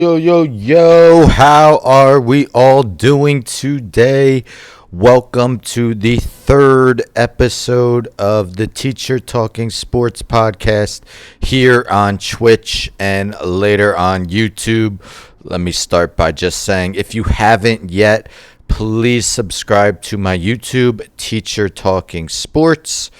Yo, yo, yo, how are we all doing today? Welcome to the third episode of the Teacher Talking Sports podcast here on Twitch and later on YouTube. Let me start by just saying, if you haven't yet, please subscribe to my YouTube, Teacher Talking Sports.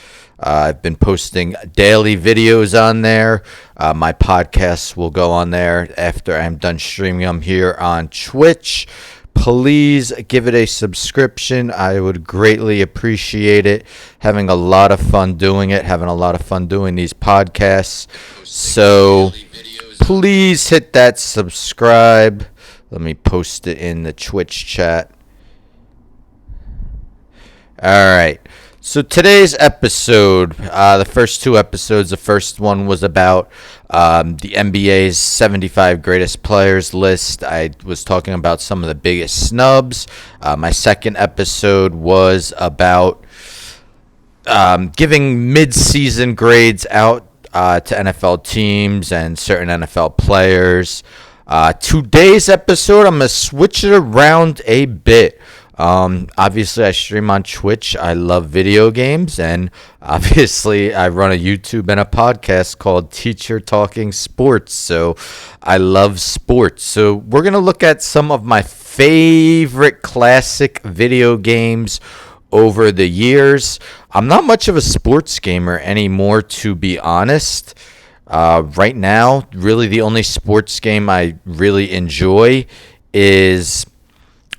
I've been posting daily videos on there. My podcasts will go on there after I'm done streaming them here on Twitch. Please give it a subscription. I would greatly appreciate it. Having a lot of fun doing it, having a lot of fun doing these podcasts. So please hit that subscribe. Let me post it in the Twitch chat. All right. So today's episode, the first two episodes, the first one was about the NBA's 75 greatest players list. I was talking about some of the biggest snubs. My second episode was about giving mid-season grades out to NFL teams and certain NFL players. Today's episode, I'm going to switch it around a bit. Obviously I stream on Twitch. I love video games, and obviously I run a YouTube and a podcast called Teacher Talking Sports. So I love sports. So we're going to look at some of my favorite classic video games over the years. I'm not much of a sports gamer anymore, to be honest. Right now, really the only sports game I really enjoy is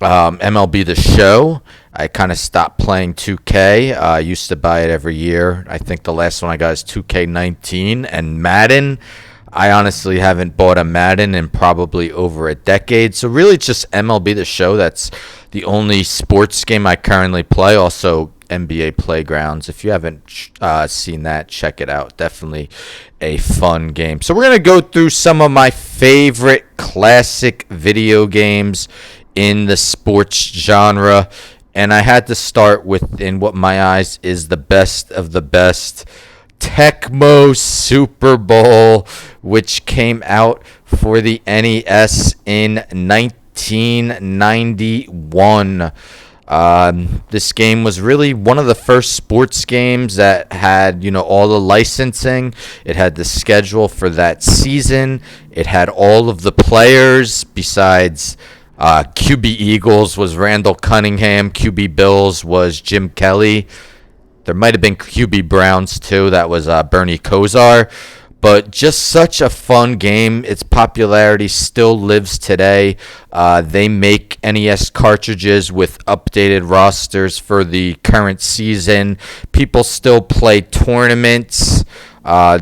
MLB The Show. I kind of stopped playing 2K. I used to buy it every year. I think the last one I got is 2K19. And Madden, I honestly haven't bought a Madden in probably over a decade. So really it's just MLB The Show. That's the only sports game I currently play. Also NBA Playgrounds. If you haven't seen that, check it out. Definitely a fun game. So we're going to go through some of my favorite classic video games in the sports genre, and I had to start with, in what my eyes is the best of the best, Tecmo Super Bowl, which came out for the NES in 1991. This game was really one of the first sports games that had, all the licensing. It had the schedule for that season. It had all of the players besides QB Eagles was Randall Cunningham. QB Bills was Jim Kelly. There might have been QB Browns too. That was Bernie Kosar. But just such a fun game. Its popularity still lives today. They make NES cartridges with updated rosters for the current season. People still play tournaments.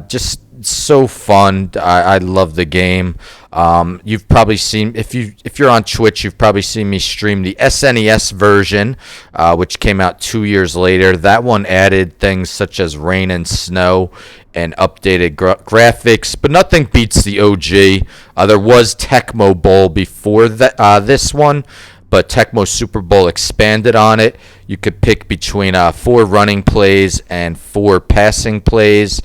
Just so fun. I love the game. You've probably seen, if you're on Twitch, you've probably seen me stream the SNES version, which came out 2 years later. That one added things such as rain and snow and updated graphics, but nothing beats the OG. There was Tecmo Bowl before this one, but Tecmo Super Bowl expanded on it. You could pick between 4 running plays and 4 passing plays.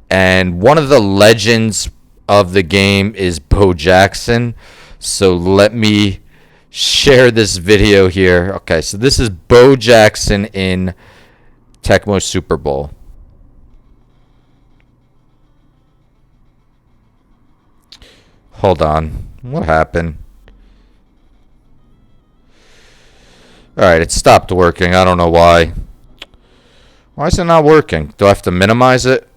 And one of the legends of the game is Bo Jackson. So let me share this video here. Okay, so this is Bo Jackson in Tecmo Super Bowl. Hold on. What happened? Alright, it stopped working. I don't know why. Why is it not working? Do I have to minimize it?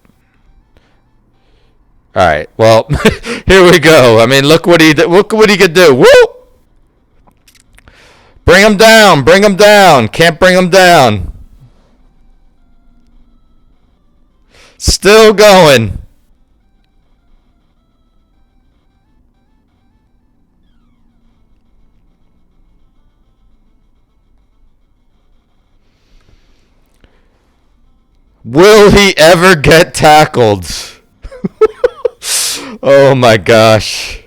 All right. Well, here we go. I mean, look what he could do. Woo! Bring him down. Bring him down. Can't bring him down. Still going. Will he ever get tackled? Oh my gosh.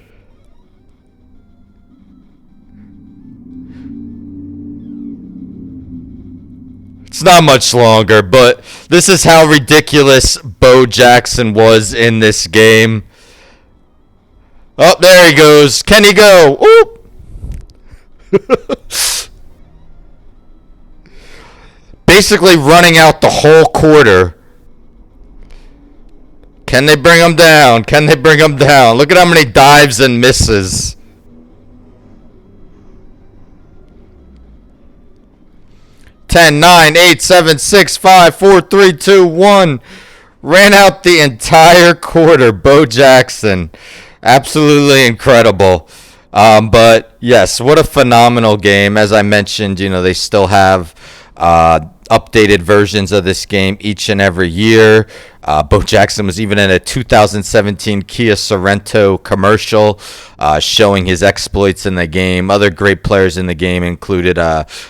It's not much longer, but this is how ridiculous Bo Jackson was in this game. Oh, there he goes. Can he go? Oop. Basically running out the whole quarter. Can they bring him down? Can they bring him down? Look at how many dives and misses. 10, 9, 8, 7, 6, 5, 4, 3, 2, 1. Ran out the entire quarter. Bo Jackson. Absolutely incredible. But yes, what a phenomenal game. As I mentioned, they still have updated versions of this game each and every year. Bo Jackson was even in a 2017 Kia Sorento commercial showing his exploits in the game. Other great players in the game included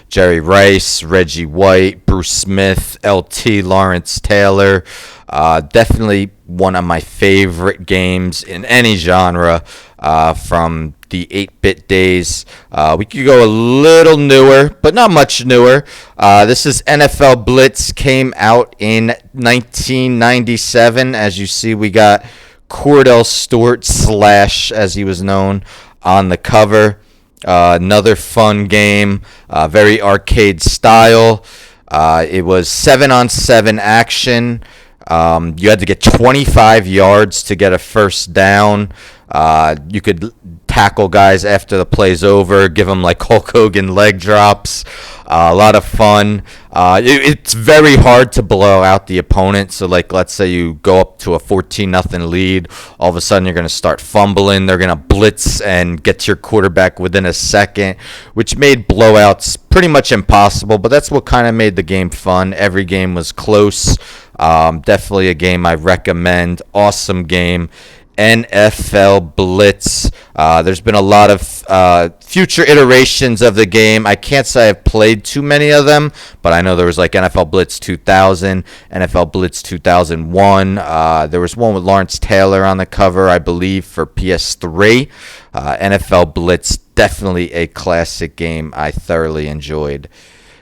Jerry Rice, Reggie White, Bruce Smith, LT, Lawrence Taylor. Definitely one of my favorite games in any genre from the 8-bit days. We could go a little newer, but not much newer. This is NFL Blitz, came out in 1997. As you see, we got Cordell Stewart, Slash, as he was known, on the cover. Another fun game, very arcade style. It was 7-on-7 action. You had to get 25 yards to get a first down. You could tackle guys after the play's over, give them like Hulk Hogan leg drops. A lot of fun. It's very hard to blow out the opponent. So, like, let's say you go up to a 14-0 lead. All of a sudden, you're going to start fumbling. They're going to blitz and get to your quarterback within a second, which made blowouts pretty much impossible. But that's what kind of made the game fun. Every game was close. Definitely a game I recommend. Awesome game. NFL Blitz. There's been a lot of future iterations of the game. I can't say I've played too many of them, but I know there was like NFL Blitz 2000, NFL Blitz 2001. There was one with Lawrence Taylor on the cover, I believe, for PS3. NFL Blitz, definitely a classic game I thoroughly enjoyed.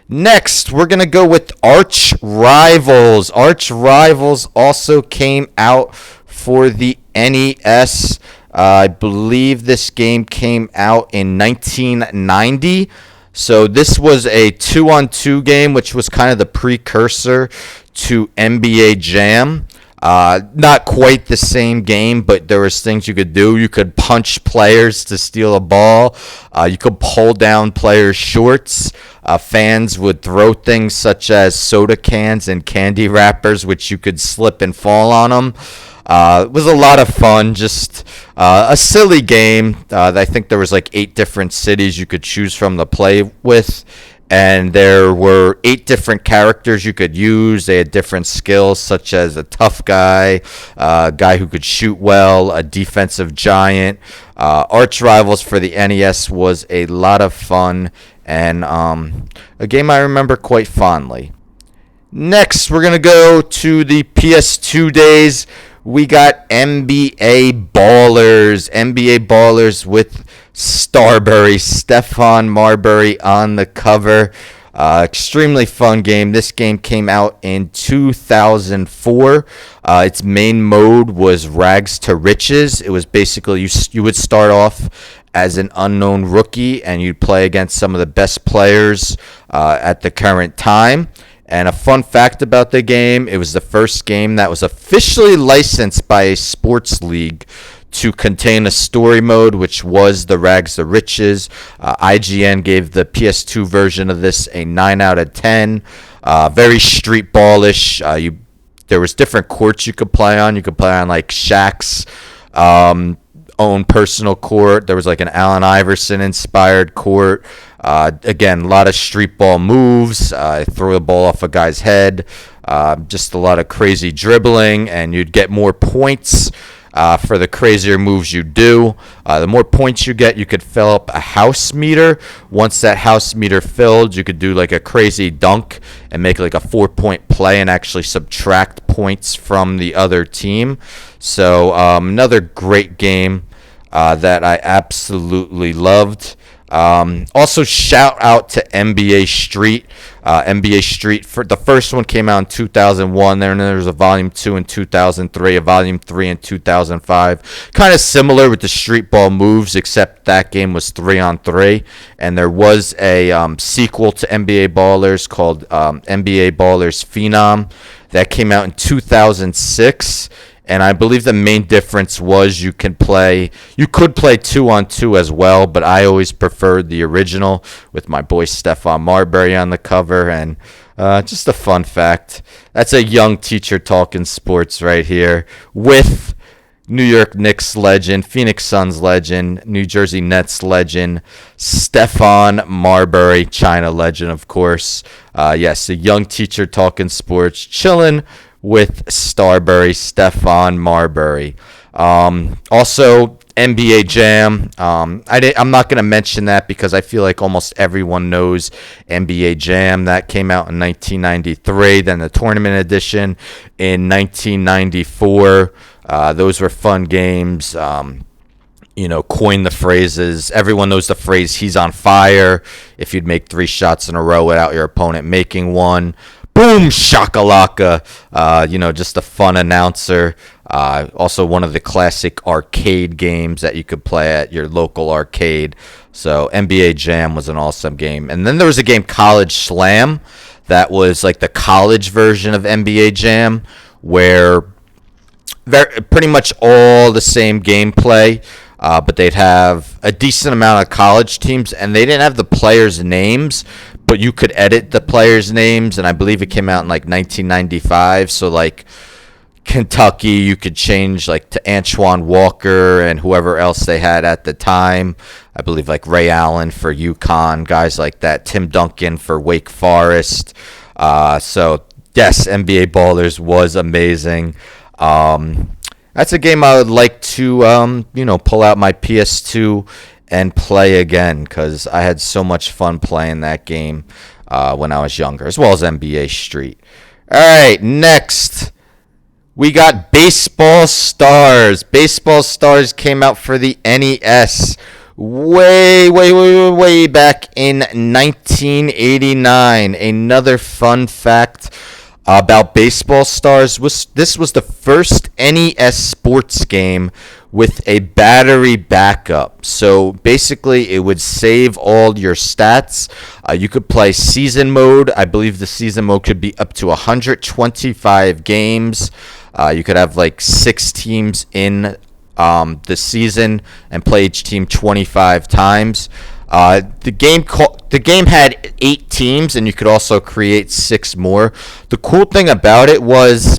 Next, we're going to go with Arch Rivals. Arch Rivals also came out for the NES. I believe this game came out in 1990. So this was a 2-on-2 game, which was kind of the precursor to NBA Jam. Not quite the same game, but there was things you could do. You could punch players to steal a ball. You could pull down players' shorts. Fans would throw things such as soda cans and candy wrappers, which you could slip and fall on them. It was a lot of fun, just a silly game. I think there was like 8 different cities you could choose from to play with, and there were 8 different characters you could use. They had different skills, such as a tough guy, a guy who could shoot well, a defensive giant. Arch Rivals for the NES was a lot of fun, and a game I remember quite fondly. Next, we're going to go to the PS2 days. We got NBA Ballers. NBA Ballers with Starbury, Stephon Marbury on the cover. Extremely fun game. This game came out in 2004. Its main mode was Rags to Riches. It was basically you would start off as an unknown rookie, and you'd play against some of the best players at the current time. And a fun fact about the game, it was the first game that was officially licensed by a sports league to contain a story mode, which was the Rags to Riches. IGN gave the PS2 version of this a 9 out of 10. Very street ballish. There was different courts you could play on. You could play on like Shaq's own personal court. There was like an Allen Iverson inspired court. Again, a lot of street ball moves. Throw the ball off a guy's head. Just a lot of crazy dribbling, and you'd get more points for the crazier moves you do. The more points you get, you could fill up a house meter. Once that house meter filled, you could do like a crazy dunk and make like a 4-point play and actually subtract points from the other team. So another great game that I absolutely loved. Also, shout out to NBA Street. NBA Street, for the first one came out in 2001. Then there was a Volume 2 in 2003, a Volume 3 in 2005. Kind of similar with the street ball moves, except that game was 3-on-3. And there was a sequel to NBA Ballers called NBA Ballers Phenom that came out in 2006. And I believe the main difference was you could play 2-on-2 as well, but I always preferred the original with my boy Stephon Marbury on the cover. And just a fun fact, that's a young teacher talking sports right here with New York Knicks legend, Phoenix Suns legend, New Jersey Nets legend, Stephon Marbury, China legend, of course. Yes, a young teacher talking sports, chilling with Starbury, Stephon Marbury. Also, NBA Jam. I'm not going to mention that because I feel like almost everyone knows NBA Jam. That came out in 1993. Then the tournament edition in 1994. Those were fun games. Coin the phrases. Everyone knows the phrase, he's on fire. If you'd make 3 shots in a row without your opponent making one. Boom, shakalaka. Just a fun announcer. Also one of the classic arcade games that you could play at your local arcade. So NBA Jam was an awesome game. And then there was a game, College Slam, that was like the college version of NBA Jam, where pretty much all the same gameplay, but they'd have a decent amount of college teams, and they didn't have the players' names, but you could edit the players' names, and I believe it came out in like 1995. So like Kentucky, you could change like to Antoine Walker and whoever else they had at the time. I believe like Ray Allen for UConn, guys like that. Tim Duncan for Wake Forest. So yes, NBA Ballers was amazing. That's a game I would like to pull out my PS2 and play again, because I had so much fun playing that game when I was younger, as well as NBA Street. All right, next we got Baseball Stars. Baseball Stars came out for the NES way back in 1989. Another fun fact about Baseball Stars this was the first NES sports game with a battery backup. So basically it would save all your stats. You could play season mode. I believe the season mode could be up to 125 games. You could have like 6 teams in the season and play each team 25 times. The game had 8 teams, and you could also create 6 more. The cool thing about it was,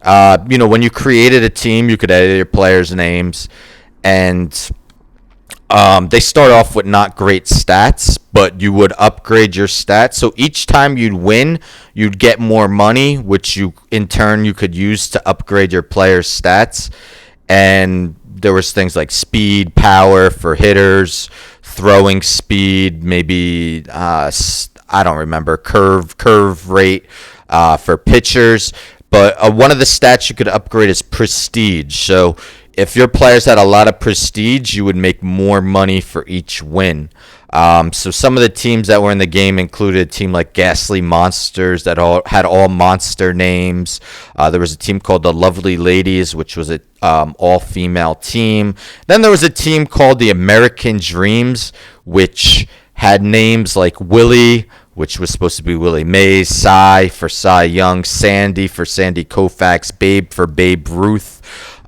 when you created a team, you could edit your players' names, and they start off with not great stats, but you would upgrade your stats. So each time you'd win, you'd get more money, which you could use to upgrade your players' stats. And there was things like speed, power for hitters, throwing speed, maybe I don't remember, curve rate for pitchers. But one of the stats you could upgrade is prestige. So if your players had a lot of prestige, you would make more money for each win. So some of the teams that were in the game included a team like Ghastly Monsters that had all monster names. There was a team called the Lovely Ladies, which was an all-female team. Then there was a team called the American Dreams, which had names like Willie, which was supposed to be Willie Mays, Cy for Cy Young, Sandy for Sandy Koufax, Babe for Babe Ruth.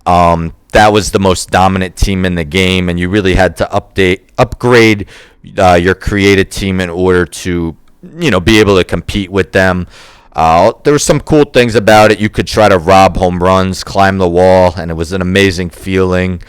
That was the most dominant team in the game, and you really had to upgrade your created team in order to, be able to compete with them. There were some cool things about it. You could try to rob home runs, climb the wall, and it was an amazing feeling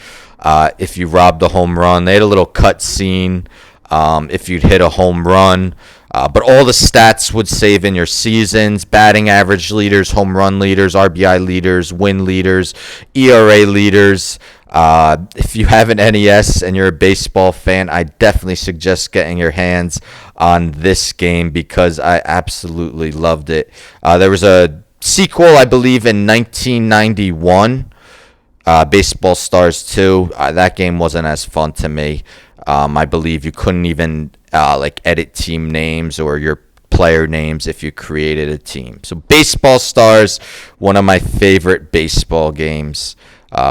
if you robbed a home run. They had a little cut scene if you'd hit a home run. But all the stats would save in your seasons: batting average leaders, home run leaders, RBI leaders, win leaders, ERA leaders. If you have an NES and you're a baseball fan, I definitely suggest getting your hands on this game because I absolutely loved it. There was a sequel, I believe, in 1991, Baseball Stars 2. That game wasn't as fun to me. I believe you couldn't even like edit team names or your player names if you created a team. So Baseball Stars, one of my favorite baseball games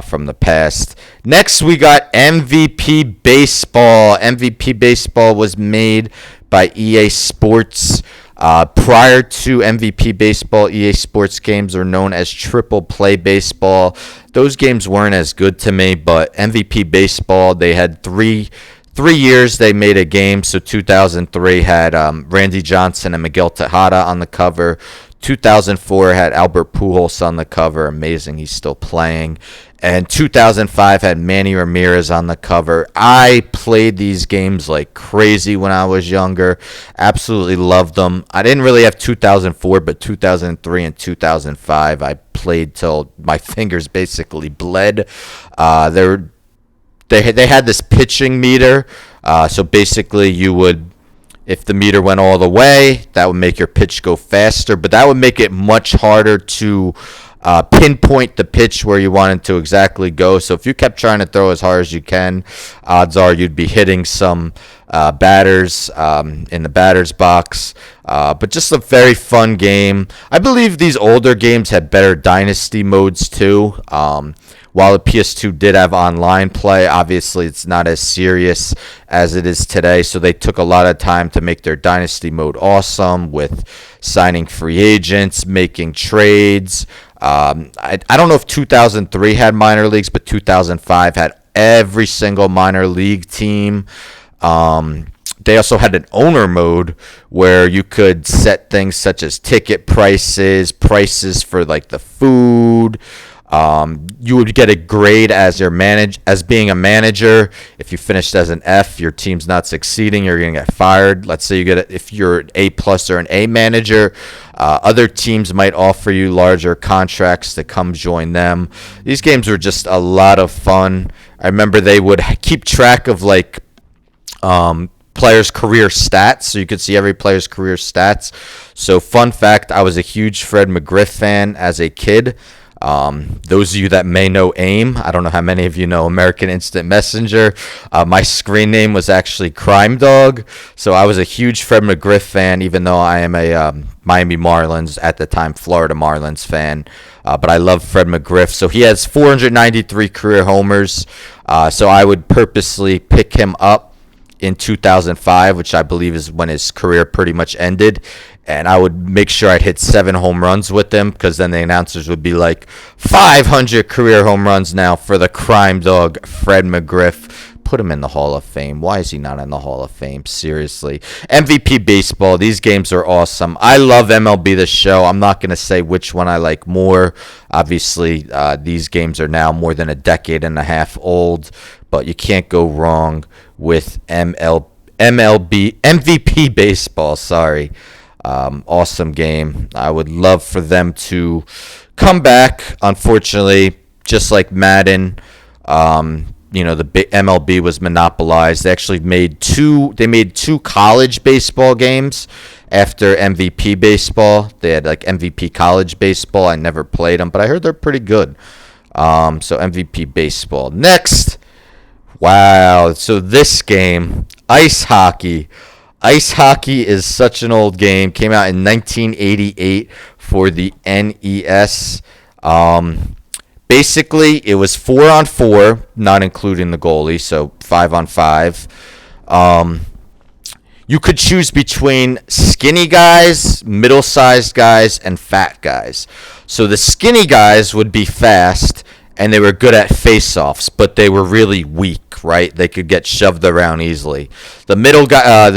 from the past. Next, we got MVP Baseball. MVP Baseball was made by EA Sports. Prior to MVP Baseball, EA Sports games are known as Triple Play Baseball. Those games weren't as good to me, but MVP Baseball, they had three years they made a game. So 2003 had Randy Johnson and Miguel Tejada on the cover. 2004 had Albert Pujols on the cover. Amazing, he's still playing. And 2005 had Manny Ramirez on the cover. I played these games like crazy when I was younger. Absolutely loved them. I didn't really have 2004, but 2003 and 2005 I played till my fingers basically bled. They had this pitching meter. So basically you would, if the meter went all the way, that would make your pitch go faster. But that would make it much harder to pinpoint the pitch where you wanted to exactly go. So if you kept trying to throw as hard as you can, odds are you'd be hitting some batters in the batter's box. But just a very fun game. I believe these older games had better dynasty modes too. While the PS2 did have online play, obviously it's not as serious as it is today. So they took a lot of time to make their dynasty mode awesome with signing free agents, making trades. I don't know if 2003 had minor leagues, but 2005 had every single minor league team. They also had an owner mode where you could set things such as ticket prices for like the food. You would get a grade as being a manager. If you finished as an F, your team's not succeeding, you're going to get fired. Let's say if you're an A+ or an A manager, other teams might offer you larger contracts to come join them. These games were just a lot of fun. I remember they would keep track of like players' career stats, so you could see every player's career stats. So fun fact, I was a huge Fred McGriff fan as a kid. Those of you that may know AIM, I don't know how many of you know American Instant Messenger. My screen name was actually Crime Dog, so I was a huge Fred McGriff fan, even though I am a Miami Marlins, at the time Florida Marlins fan. But I love Fred McGriff. So he has 493 career homers. So I would purposely pick him up in 2005, which I believe is when his career pretty much ended. And I would make sure I'd hit 7 home runs with him, because then the announcers would be like, 500 career home runs now for the crime dog, Fred McGriff. Put him in the Hall of Fame. Why is he not in the Hall of Fame? Seriously. MVP Baseball. These games are awesome. I love MLB The Show. I'm not going to say which one I like more. Obviously, these games are now more than a decade and a half old, but you can't go wrong with MVP Baseball. Sorry. Awesome game. I would love for them to come back. Unfortunately, just like Madden, the MLB was monopolized. They actually made two college baseball games after MVP Baseball. They had like MVP College Baseball. I never played them, but I heard they're pretty good. So MVP Baseball. Next. Wow. So this game, ice hockey. Ice hockey is such an old game. Came out in 1988 for the NES. Basically, it was 4-on-4, not including the goalie, so 5-on-5. You could choose between skinny guys, middle-sized guys, and fat guys. So the skinny guys would be fast, and they were good at face-offs, but they were really weak, right? They could get shoved around easily. The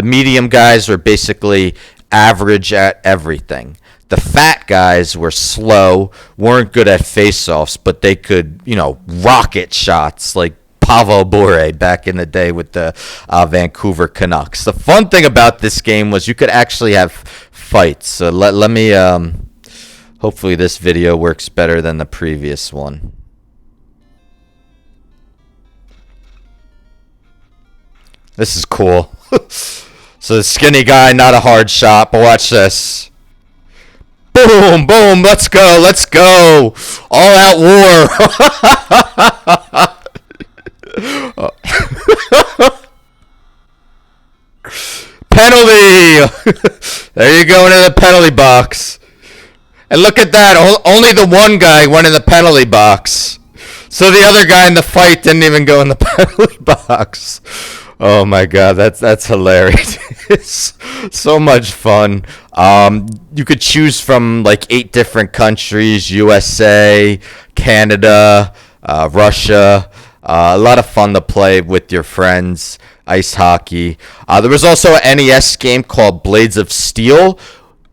medium guys were basically average at everything. The fat guys were slow, weren't good at face-offs, but they could, rocket shots like Pavel Bure back in the day with the Vancouver Canucks. The fun thing about this game was you could actually have fights. So let me, hopefully this video works better than the previous one. This is cool. So the skinny guy, not a hard shot, but watch this. Boom, boom, let's go. All out war. Penalty! There you go into the penalty box. And look at that. Only the one guy went in the penalty box. So the other guy in the fight didn't even go in the penalty box. Oh my god, that's hilarious. It's so much fun. You could choose from like 8 different countries: USA, Canada, Russia. A lot of fun to play with your friends. Ice hockey. There was also an NES game called Blades of Steel,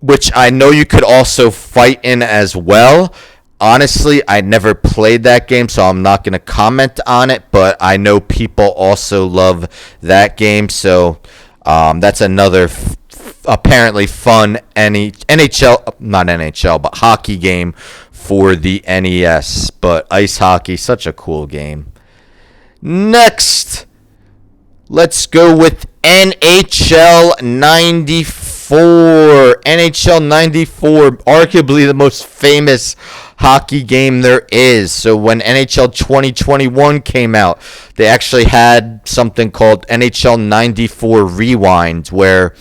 which I know you could also fight in as well. Honestly, I never played that game, so I'm not going to comment on it, but I know people also love that game, so that's another apparently fun NHL, not NHL, but hockey game for the NES. But ice hockey, such a cool game. Next, let's go with NHL 94. NHL 94, arguably the most famous hockey game there is. So when NHL 2021 came out, they actually had something called NHL 94 Rewind, where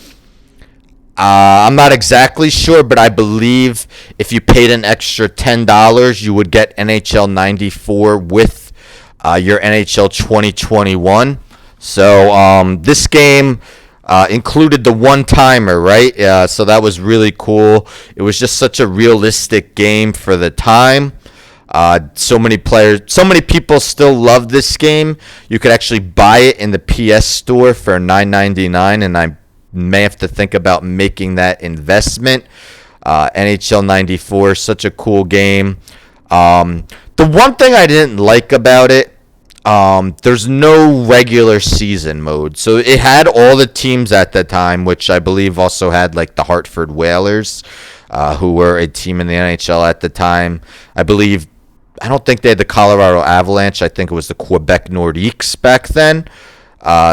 I'm not exactly sure, but I believe if you paid an extra $10, you would get NHL 94 with your NHL 2021. So this game included the one-timer, right? So that was really cool. It was just such a realistic game for the time. So many people still love this game. You could actually buy it in the PS Store for $9.99, and I may have to think about making that investment. NHL 94, such a cool game. The one thing I didn't like about it, there's no regular season mode. So it had all the teams at the time, which I believe also had like the Hartford Whalers, who were a team in the NHL at the time. I don't think they had the Colorado Avalanche. I think it was the Quebec Nordiques back then.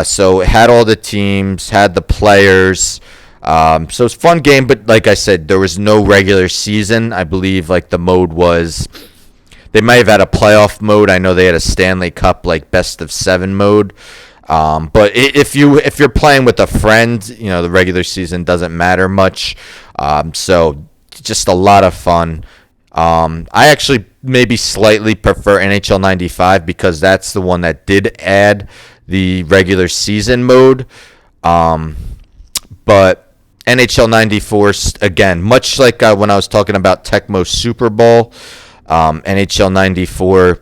So it had all the teams, had the players. So it's a fun game, but like I said, there was no regular season. I believe like the mode was... They might have had a playoff mode. I know they had a Stanley Cup like best of 7 mode. But if you're playing with a friend, the regular season doesn't matter much. So just a lot of fun. I actually maybe slightly prefer NHL 95 because that's the one that did add the regular season mode. But NHL 94, again, much like when I was talking about Tecmo Super Bowl, NHL 94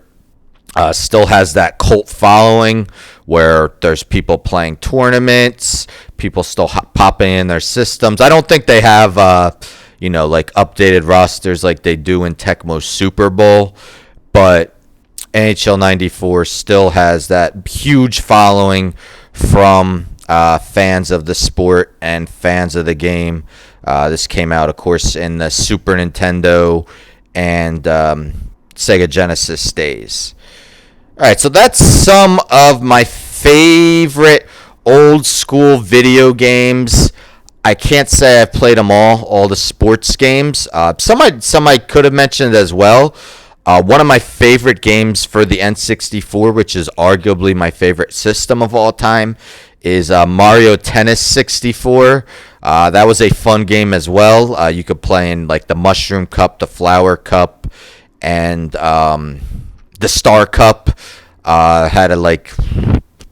still has that cult following where there's people playing tournaments, people still popping in their systems. I don't think they have, like updated rosters like they do in Tecmo Super Bowl, but NHL 94 still has that huge following from fans of the sport and fans of the game. This came out, of course, in the Super Nintendo and Sega Genesis days. All right, so that's some of my favorite old school video games. I can't say I've played them all the sports games. Some I could have mentioned as well. One of my favorite games for the N64, which is arguably my favorite system of all time, is Mario Tennis 64. That was a fun game as well. You could play in like the Mushroom Cup, the Flower Cup, and the Star Cup. Had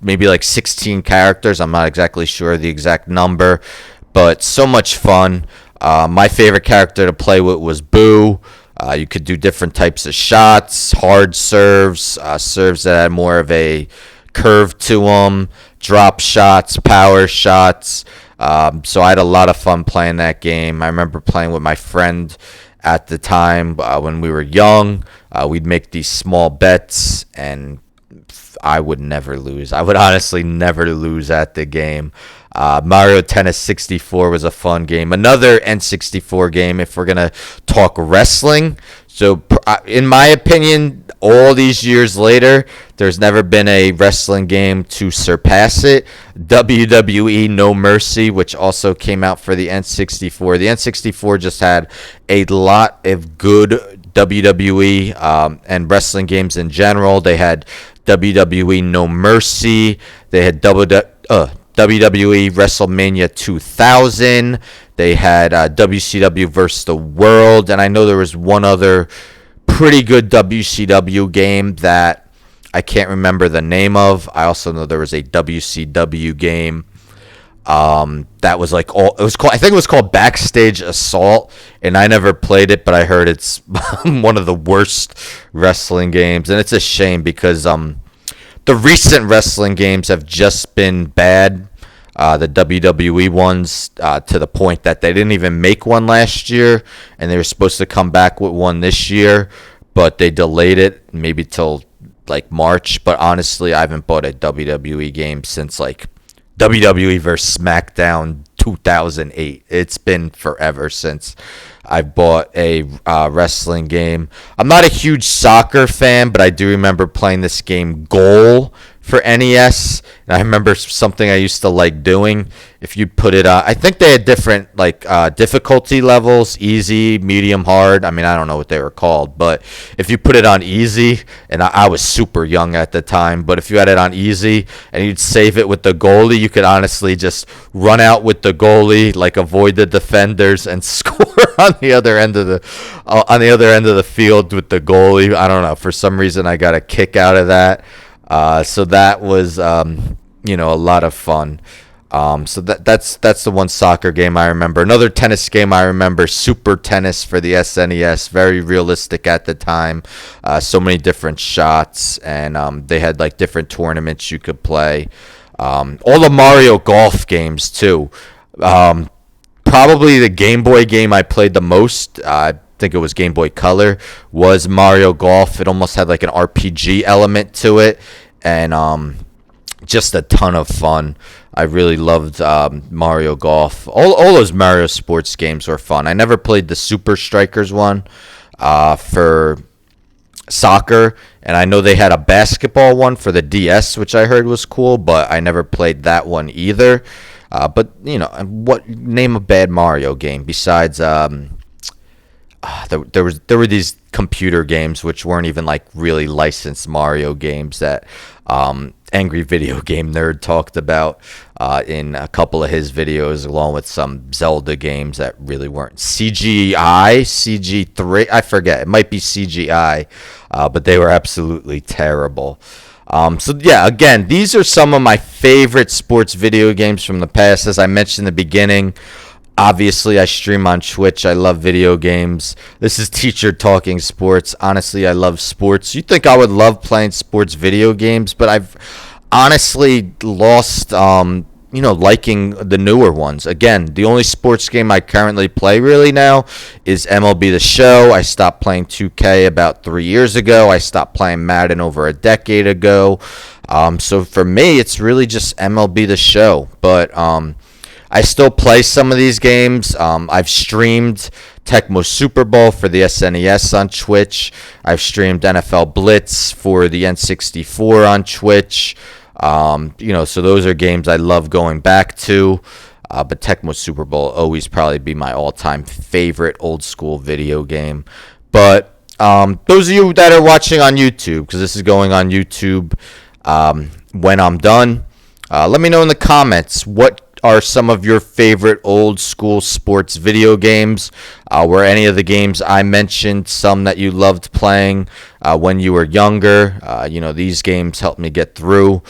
maybe 16 characters. I'm not exactly sure the exact number, but so much fun. My favorite character to play with was Boo. You could do different types of shots, hard serves, serves that had more of a curve to them, drop shots, power shots. So I had a lot of fun playing that game. I remember playing with my friend at the time when we were young. We'd make these small bets, and I would never lose. I would honestly never lose at the game. Mario Tennis 64 was a fun game. Another N64 game, if we're going to talk wrestling. So, in my opinion, all these years later, there's never been a wrestling game to surpass it. WWE No Mercy, which also came out for the N64. The N64 just had a lot of good WWE and wrestling games in general. They had WWE No Mercy. They had WWE WrestleMania 2000. They had WCW versus the World, and I know there was one other pretty good WCW game that I can't remember the name of. I also know there was a WCW game that was like it was called, I think it was called Backstage Assault, and I never played it, but I heard it's one of the worst wrestling games, and it's a shame because the recent wrestling games have just been bad. The WWE ones, to the point that they didn't even make one last year, and they were supposed to come back with one this year, but they delayed it maybe till like March. But honestly, I haven't bought a WWE game since like WWE vs. SmackDown 2008. It's been forever since I bought a wrestling game. I'm not a huge soccer fan, but I do remember playing this game Goal for NES. And I remember something I used to like doing. If you put it on, I think they had different like difficulty levels, easy, medium, hard. I mean, I don't know what they were called, but if you put it on easy, and I was super young at the time, but if you had it on easy and you'd save it with the goalie, you could honestly just run out with the goalie, like avoid the defenders and score on the other end of the field with the goalie. I don't know, for some reason I got a kick out of that. So that was a lot of fun. So that's the one soccer game I remember. Another tennis game I remember, Super Tennis for the SNES. Very realistic at the time. So many different shots, and they had like different tournaments you could play. All the Mario Golf games too. Probably the Game Boy game I played the most, I think it was Game Boy Color, was Mario Golf. It almost had like an RPG element to it, and just a ton of fun. I really loved Mario Golf. All those Mario sports games were fun. I never played the Super Strikers one for soccer, and I know they had a basketball one for the DS, which I heard was cool, but I never played that one either. But what name a bad Mario game besides there were these computer games which weren't even like really licensed Mario games that Angry Video Game Nerd talked about in a couple of his videos, along with some Zelda games that really weren't CG3, I forget, it might be CGI, but they were absolutely terrible. So yeah, again, these are some of my favorite sports video games from the past. As I mentioned in the beginning, obviously I stream on Twitch. I love video games. This is Teacher Talking Sports. Honestly, I love sports. You'd think I would love playing sports video games, but I've honestly lost liking the newer ones. Again, the only sports game I currently play really now is MLB The Show. I stopped playing 2K about 3 years ago. I stopped playing Madden over a decade ago. So for me, it's really just MLB The Show. But I still play some of these games. I've streamed Tecmo Super Bowl for the SNES on Twitch. I've streamed NFL Blitz for the N64 on Twitch. So those are games I love going back to. But Tecmo Super Bowl always probably be my all-time favorite old school video game. But those of you that are watching on YouTube, because this is going on YouTube when I'm done, let me know in the comments what are some of your favorite old school sports video games. Were any of the games I mentioned some that you loved playing when you were younger? These games helped me get through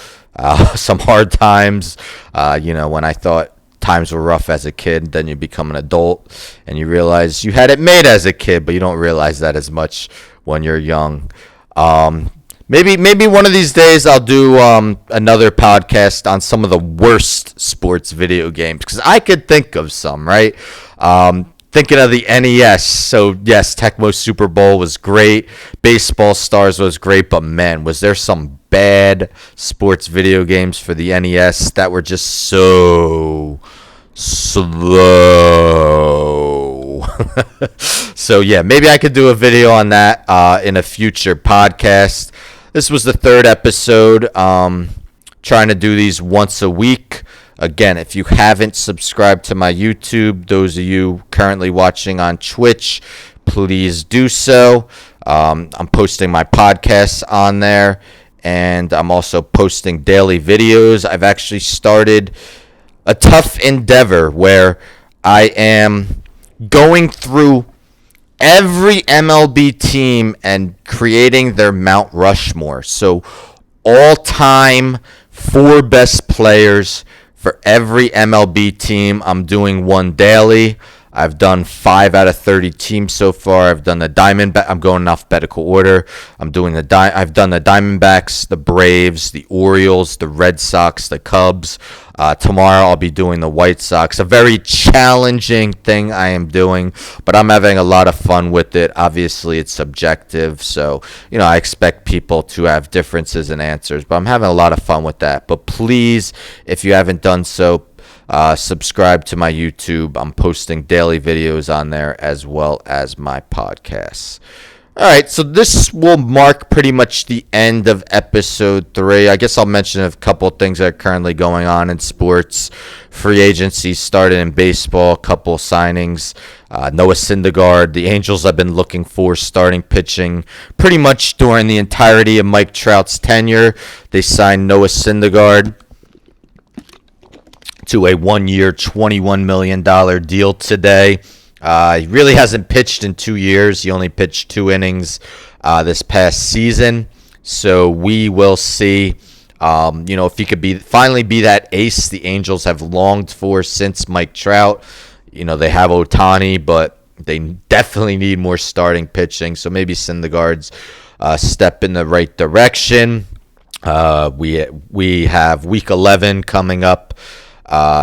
some hard times. When I thought times were rough as a kid, then you become an adult and you realize you had it made as a kid, but you don't realize that as much when you're young. Maybe one of these days I'll do another podcast on some of the worst sports video games, because I could think of some, right? Thinking of the NES, so yes, Tecmo Super Bowl was great, Baseball Stars was great, but man, was there some bad sports video games for the NES that were just so slow. So yeah, maybe I could do a video on that in a future podcast. This was the third episode. Trying to do these once a week. Again, if you haven't subscribed to my YouTube, those of you currently watching on Twitch, please do so. I'm posting my podcasts on there. and I'm also posting daily videos. I've actually started a tough endeavor where I am going through every MLB team and creating their Mount Rushmore. So all-time 4 best players for every MLB team. I'm doing one daily. I've done 5 out of 30 teams so far. I've done the Diamondback. I'm going in alphabetical order. I've done the Diamondbacks, the Braves, the Orioles, the Red Sox, the Cubs. Tomorrow I'll be doing the White Sox. A very challenging thing I am doing, but I'm having a lot of fun with it. Obviously, it's subjective, so I expect people to have differences in answers, but I'm having a lot of fun with that. But please, if you haven't done so, subscribe to my YouTube. I'm posting daily videos on there as well as my podcasts. All right, so this will mark pretty much the end of episode 3. I guess I'll mention a couple of things that are currently going on in sports. Free agency started in baseball, a couple signings. Noah Syndergaard, the Angels have been looking for starting pitching pretty much during the entirety of Mike Trout's tenure. They signed Noah Syndergaard to a 1-year, $21 million deal today. He really hasn't pitched in 2 years. He only pitched 2 innings this past season. So we will see, if he could finally be that ace the Angels have longed for since Mike Trout. They have Ohtani, but they definitely need more starting pitching. So maybe Syndergaard's step in the right direction. We have Week 11 coming up.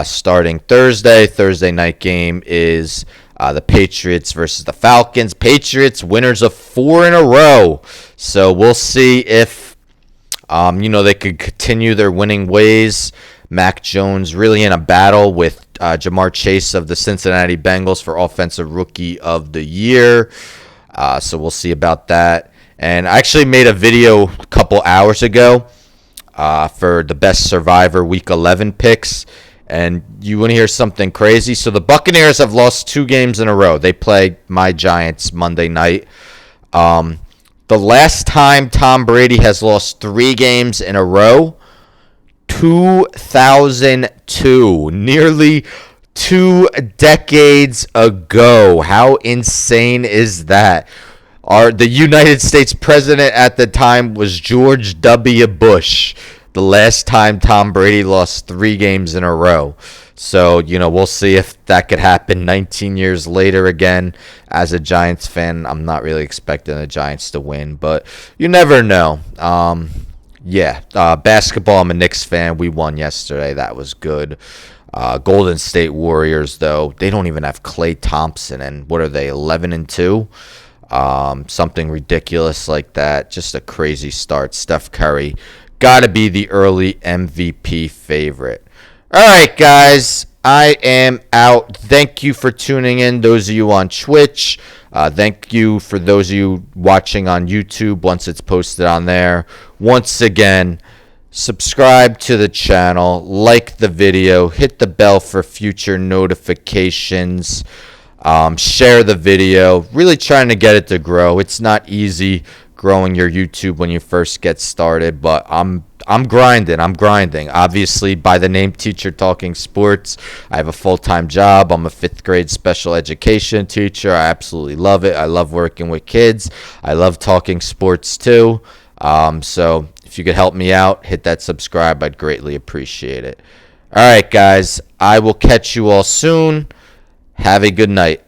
Starting Thursday night game is the Patriots versus the Falcons. Patriots winners of 4 in a row. So we'll see if they could continue their winning ways. Mac Jones really in a battle with Jamar Chase of the Cincinnati Bengals for Offensive Rookie of the Year. So we'll see about that. And I actually made a video a couple hours ago for the best Survivor Week 11 picks. And you want to hear something crazy? So the Buccaneers have lost 2 games in a row. They play my Giants Monday night. The last time Tom Brady has lost 3 games in a row, 2002, nearly 2 decades ago. How insane is that? The United States president at the time was George W. Bush. The last time Tom Brady lost 3 games in a row. So, we'll see if that could happen 19 years later again. As a Giants fan, I'm not really expecting the Giants to win, but you never know. Basketball, I'm a Knicks fan. We won yesterday. That was good. Golden State Warriors, though, they don't even have Klay Thompson. And what are they, 11-2? Something ridiculous like that. Just a crazy start. Steph Curry got to be the early MVP favorite. All right, guys, I am out. Thank you for tuning in, those of you on Twitch. Thank you for those of you watching on YouTube once it's posted on there. Once again, subscribe to the channel, like the video, hit the bell for future notifications, share the video. Really trying to get it to grow. It's not easy growing your YouTube when you first get started, but I'm grinding. Obviously, by the name Teacher Talking Sports, I have a full-time job. I'm a 5th grade special education teacher. I absolutely love it. I love working with kids. I love talking sports too. So if you could help me out, hit that subscribe. I'd greatly appreciate it. All right, guys, I will catch you all soon. Have a good night.